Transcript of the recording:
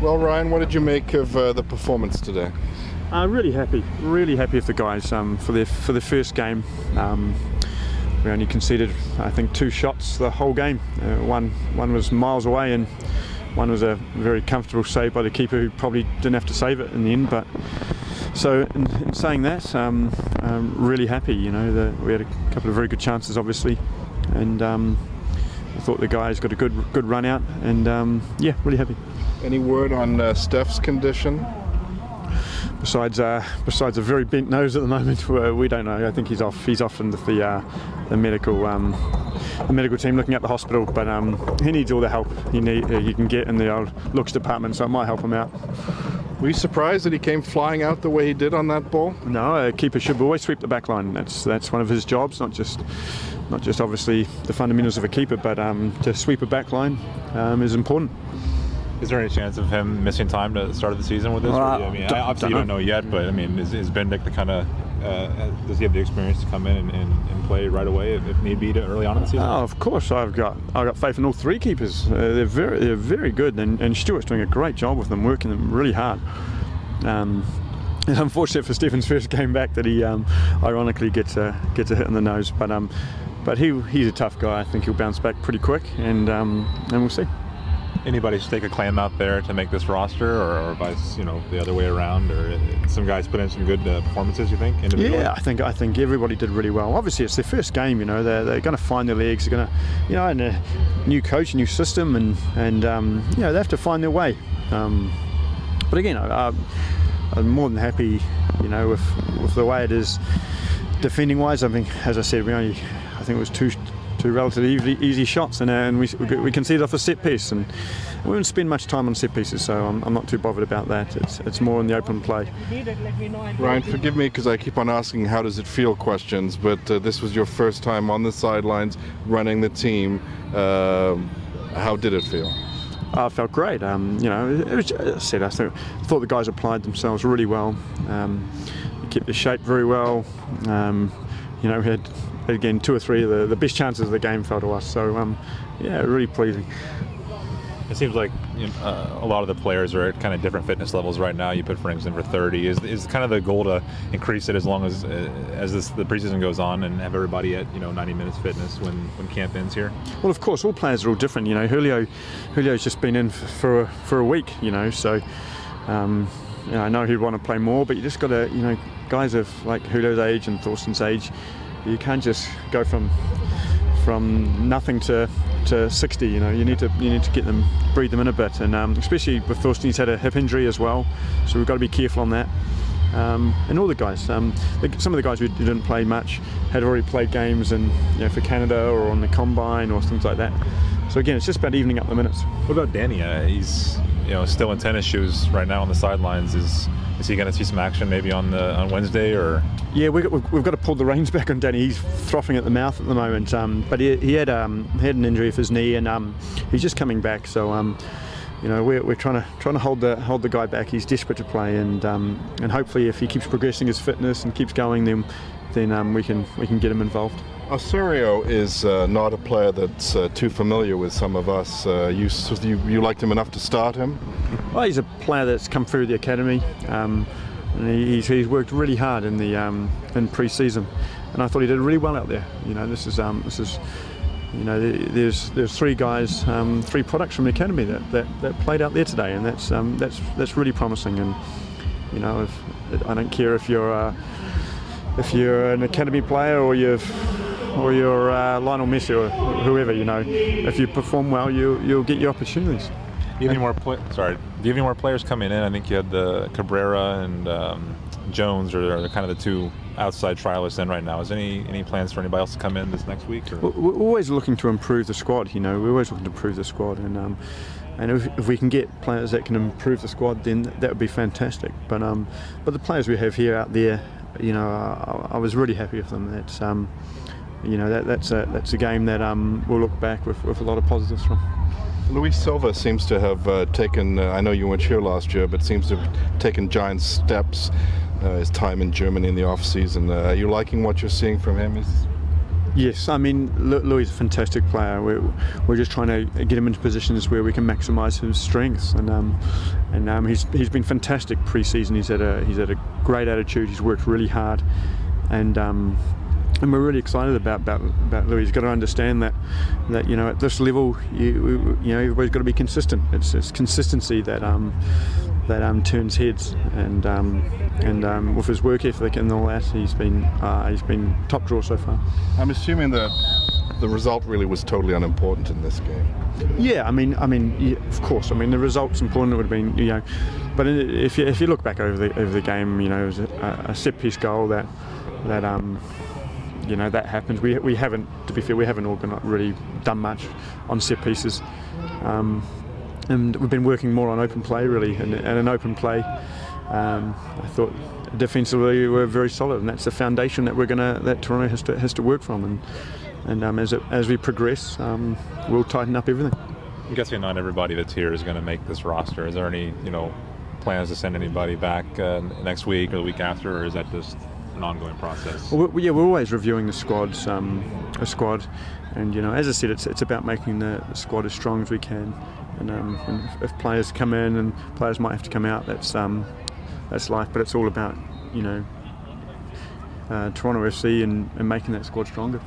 Well, Ryan, what did you make of the performance today? Really happy with the guys for their first game. We only conceded, I think, 2 shots the whole game. One was miles away, and one was a very comfortable save by the keeper, who probably didn't have to save it in the end. But so in saying that, really happy. You know, we had a couple of very good chances, obviously, and I thought the guys got a good run out, and yeah, really happy. Any word on Steph's condition? Besides a very bent nose at the moment, we don't know. I think he's off. He's off in the medical team looking at the hospital. But he needs all the help he can get in the old looks department, so it might help him out. Were you surprised that he came flying out the way he did on that ball? No, a keeper should always sweep the back line. That's one of his jobs, not just obviously the fundamentals of a keeper, but to sweep a back line is important. Is there any chance of him missing time to the start of the season with this? I mean, obviously you don't know yet, but I mean, is Benedict the kind of does he have the experience to come in and play right away if need be early on in the season? Oh, of course, I've got faith in all 3 keepers. They're very good, and Stuart's doing a great job with them, working them really hard. It's unfortunate for Stephen's first game back that he ironically gets a hit in the nose, but he's a tough guy. I think he'll bounce back pretty quick, and we'll see. Anybody stake a claim out there to make this roster, or vice, the other way around, or some guys put in some good performances, you think, individually? Yeah, I think everybody did really well. Obviously, it's their first game. They're going to find their legs. They're going to, and a new coach, new system, and they have to find their way. But again, I'm more than happy, with the way it is, defending wise. I mean, as I said, I think it was two relatively easy shots, and we conceded off a set piece, and we wouldn't spend much time on set pieces, so I'm not too bothered about that. It's more in the open play. Ryan, forgive me because I keep on asking how does it feel questions, but this was your first time on the sidelines running the team. How did it feel? I felt great. It was, as I said, I thought the guys applied themselves really well. They kept their shape very well. We had, again, 2 or 3 of the best chances of the game fell to us. So, yeah, really pleasing. It seems like a lot of the players are at kind of different fitness levels right now. You put Franks in for 30. Is kind of the goal to increase it as long as the preseason goes on and have everybody at 90 minutes fitness when camp ends here? Well, of course, all players are all different. Julio's just been in for a week. So I know he'd want to play more, but you just got to guys of like Julio's age and Thorsten's age, you can't just go from nothing to 60. You need to get them, breathe them in a bit, and especially with Thorsten, he's had a hip injury as well, so we've got to be careful on that. And all the guys, some of the guys who didn't play much had already played games, and for Canada or on the combine or things like that. So again, it's just about evening up the minutes. What about Danny? He's still in tennis shoes right now on the sidelines. Is he going to see some action maybe on Wednesday, or? Yeah, we've got to pull the reins back on Danny. He's frothing at the mouth at the moment, but he had an injury of his knee, and he's just coming back. So we're trying to hold the guy back. He's desperate to play, and hopefully if he keeps progressing his fitness and keeps going, then we can get him involved. Osorio is not a player that's too familiar with some of us. You liked him enough to start him? Well, he's a player that's come through the academy. And he's worked really hard in pre-season, and I thought he did really well out there. There's 3 guys, 3 products from the academy that played out there today, and that's really promising. And I don't care if you're an academy player or you're Lionel Messi or whoever, if you perform well, you'll get your opportunities. Do you have any more players coming in? I think you had the Cabrera and Jones are kind of the 2 outside trialists in right now. Is any plans for anybody else to come in this next week? Or? We're always looking to improve the squad. We're always looking to improve the squad, and if we can get players that can improve the squad, then that would be fantastic. But the players we have here out there, I was really happy with them. That's a game that we'll look back with a lot of positives from. Luis Silva seems to have taken, I know you weren't here last year, but seems to have taken giant steps his time in Germany in the off-season. Are you liking what you're seeing from him? Yes, I mean Louis is a fantastic player. We're just trying to get him into positions where we can maximise his strengths, and he's been fantastic pre-season. He's had a great attitude. He's worked really hard, and we're really excited about Louis. He's got to understand that you know, at this level, you know, everybody's got to be consistent. It's consistency that turns heads, and with his work ethic and all that, he's been top draw so far. I'm assuming that the result really was totally unimportant in this game. Yeah, I mean, yeah, of course. I mean, the result's important. It would have been, you know, but if you look back over the game, you know, it was a set piece goal that you know, that happens. We haven't, to be fair, we haven't really done much on set pieces. And we've been working more on open play, really, and an open play. I thought defensively we're very solid, and that's the foundation that Toronto has to work from. And as we progress, we'll tighten up everything. I'm guessing not everybody that's here is going to make this roster. Is there any, you know, plans to send anybody back next week or the week after, or is that just an ongoing process? Well, we're always reviewing the squads, and you know, as I said, it's about making the squad as strong as we can. And if players come in and players might have to come out, that's life. But it's all about, you know, Toronto FC and making that squad stronger.